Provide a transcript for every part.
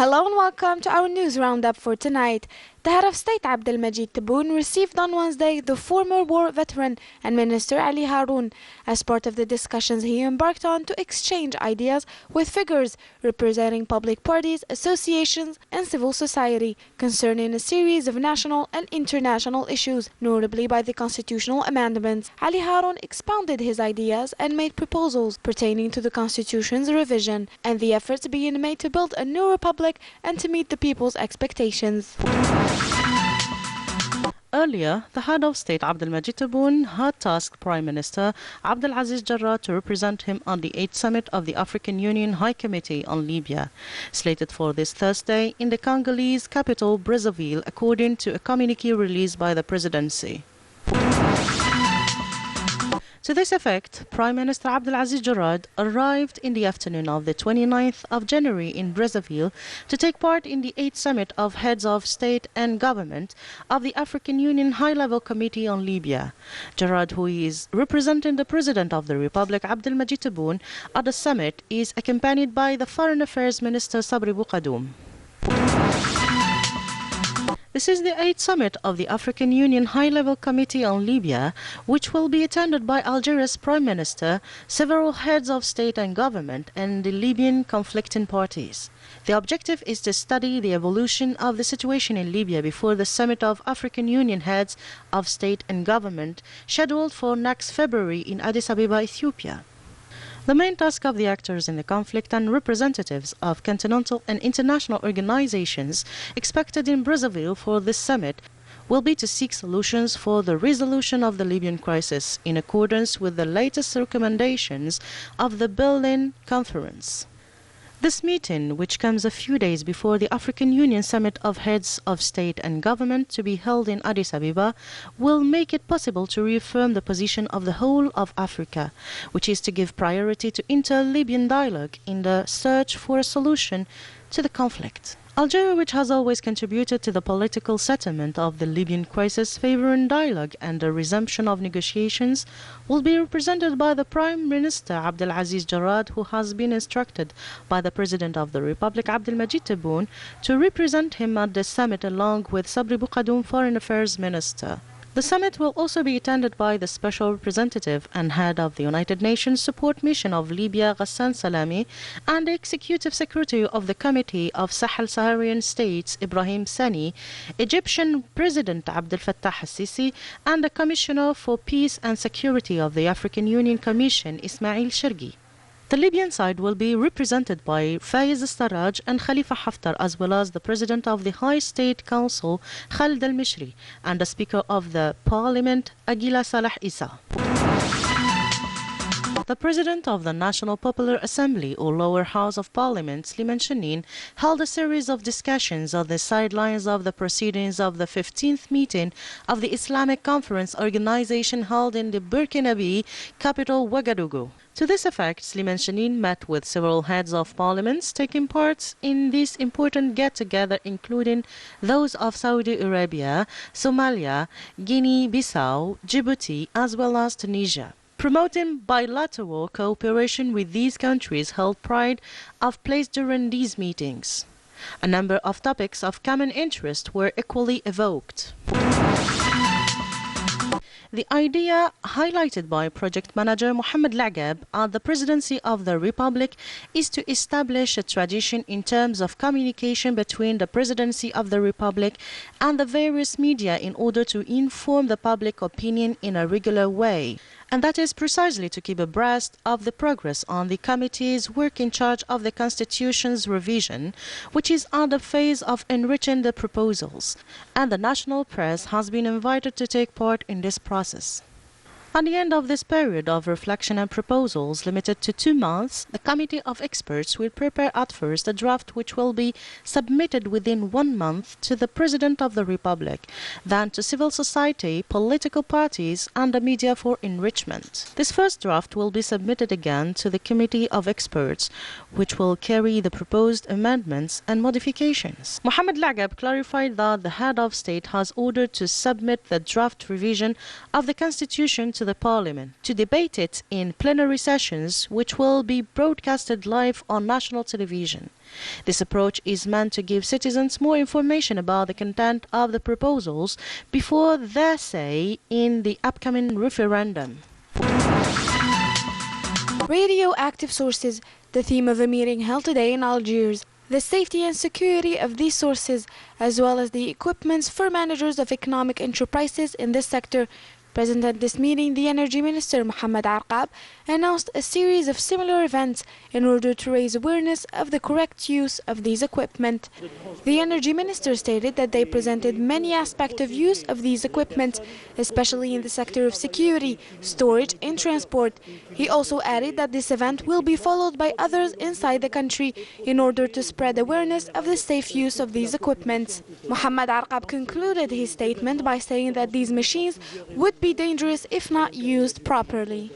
Hello and welcome to our news roundup for tonight. The head of state Abdelmajid Tebboune received on Wednesday the former war veteran and Minister Ali Haroun as part of the discussions he embarked on to exchange ideas with figures representing public parties, associations and civil society concerning a series of national and international issues, notably by the constitutional amendments. Ali Haroun expounded his ideas and made proposals pertaining to the constitution's revision and the efforts being made to build a new republic and to meet the people's expectations. Earlier, the head of state Abdelmajid Tebboune had tasked Prime Minister Abdelaziz Jarrah to represent him on the 8th summit of the African Union High Committee on Libya, slated for this Thursday in the Congolese capital Brazzaville, according to a communiqué released by the presidency. To this effect, Prime Minister Abdelaziz Jarrah arrived in the afternoon of the 29th of January in Brazzaville to take part in the 8th summit of heads of state and government of the African Union High-Level Committee on Libya. Jarrah, who is representing the President of the Republic, Abdelmajid Tebboune, at the summit, is accompanied by the Foreign Affairs Minister Sabri Boukadoum. This is the 8th summit of the African Union High-Level Committee on Libya, which will be attended by Algeria's Prime Minister, several heads of state and government, and the Libyan conflicting parties. The objective is to study the evolution of the situation in Libya before the summit of African Union heads of state and government, scheduled for next February in Addis Ababa, Ethiopia. The main task of the actors in the conflict and representatives of continental and international organizations expected in Brazzaville for this summit will be to seek solutions for the resolution of the Libyan crisis in accordance with the latest recommendations of the Berlin Conference. This meeting, which comes a few days before the African Union Summit of Heads of State and Government to be held in Addis Ababa, will make it possible to reaffirm the position of the whole of Africa, which is to give priority to inter-Libyan dialogue in the search for a solution to the conflict. Algeria, which has always contributed to the political settlement of the Libyan crisis, favoring dialogue and the resumption of negotiations, will be represented by the Prime Minister Abdelaziz Jarrah, who has been instructed by the President of the Republic, Abdelmajid Tebboune, to represent him at the summit along with Sabri Boukadoum, Foreign Affairs Minister. The summit will also be attended by the Special Representative and Head of the United Nations Support Mission of Libya, Ghassan Salami, and the Executive Secretary of the Committee of Sahel-Saharan States, Ibrahim Sani, Egyptian President Abdel Fattah al-Sisi, and the Commissioner for Peace and Security of the African Union Commission, Ismail Shergi. The Libyan side will be represented by Faiz Sarraj and Khalifa Haftar, as well as the President of the High State Council, Khalid al-Mishri, and the Speaker of the Parliament, Aguila Salah Issa. The President of the National Popular Assembly, or Lower House of Parliament, Slimane Channine, held a series of discussions on the sidelines of the proceedings of the 15th meeting of the Islamic Conference Organization held in the Burkinabe capital Ouagadougou. To this effect, Slimane Channine met with several heads of parliaments taking part in this important get-together, including those of Saudi Arabia, Somalia, Guinea-Bissau, Djibouti, as well as Tunisia. Promoting bilateral cooperation with these countries held pride of place during these meetings. A number of topics of common interest were equally evoked. The idea highlighted by project manager Mohamed Lagab at the Presidency of the Republic is to establish a tradition in terms of communication between the Presidency of the Republic and the various media in order to inform the public opinion in a regular way. And that is precisely to keep abreast of the progress on the committee's work in charge of the Constitution's revision, which is at the phase of enriching the proposals, and the national press has been invited to take part in this process. At the end of this period of reflection and proposals, limited to 2 months, the Committee of Experts will prepare at first a draft which will be submitted within 1 month to the President of the Republic, then to civil society, political parties, and the media for enrichment. This first draft will be submitted again to the Committee of Experts, which will carry the proposed amendments and modifications. Mohamed Lagab clarified that the head of state has ordered to submit the draft revision of the Constitution to to the Parliament to debate it in plenary sessions, which will be broadcasted live on national television. This approach is meant to give citizens more information about the content of the proposals before their say in the upcoming referendum. Radioactive sources, the theme of a meeting held today in Algiers. The safety and security of these sources, as well as the equipments for managers of economic enterprises in this sector. Present at this meeting, the Energy Minister Mohamed Arqab announced a series of similar events in order to raise awareness of the correct use of these equipment. The Energy Minister stated that they presented many aspects of use of these equipment, especially in the sector of security, storage and transport. He also added that this event will be followed by others inside the country in order to spread awareness of the safe use of these equipment. Mohamed Arqab concluded his statement by saying that these machines would be dangerous if not used properly.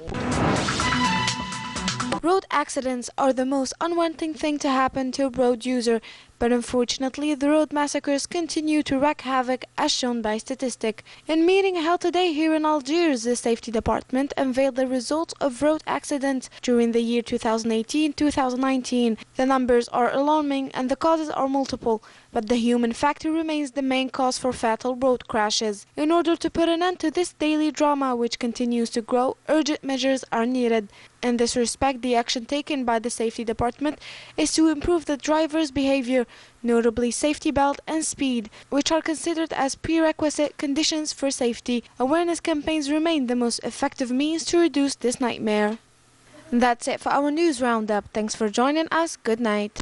Road accidents are the most unwanted thing to happen to a road user, but unfortunately the road massacres continue to wreak havoc as shown by statistics. In a meeting held today here in Algiers, the Safety Department unveiled the results of road accidents during the year 2018-2019. The numbers are alarming and the causes are multiple, but the human factor remains the main cause for fatal road crashes. In order to put an end to this daily drama which continues to grow, urgent measures are needed. In this respect, the action taken by the Safety Department is to improve the driver's behavior, notably safety belt and speed, which are considered as prerequisite conditions for safety. Awareness campaigns remain the most effective means to reduce this nightmare. That's it for our news roundup. Thanks for joining us. Good night.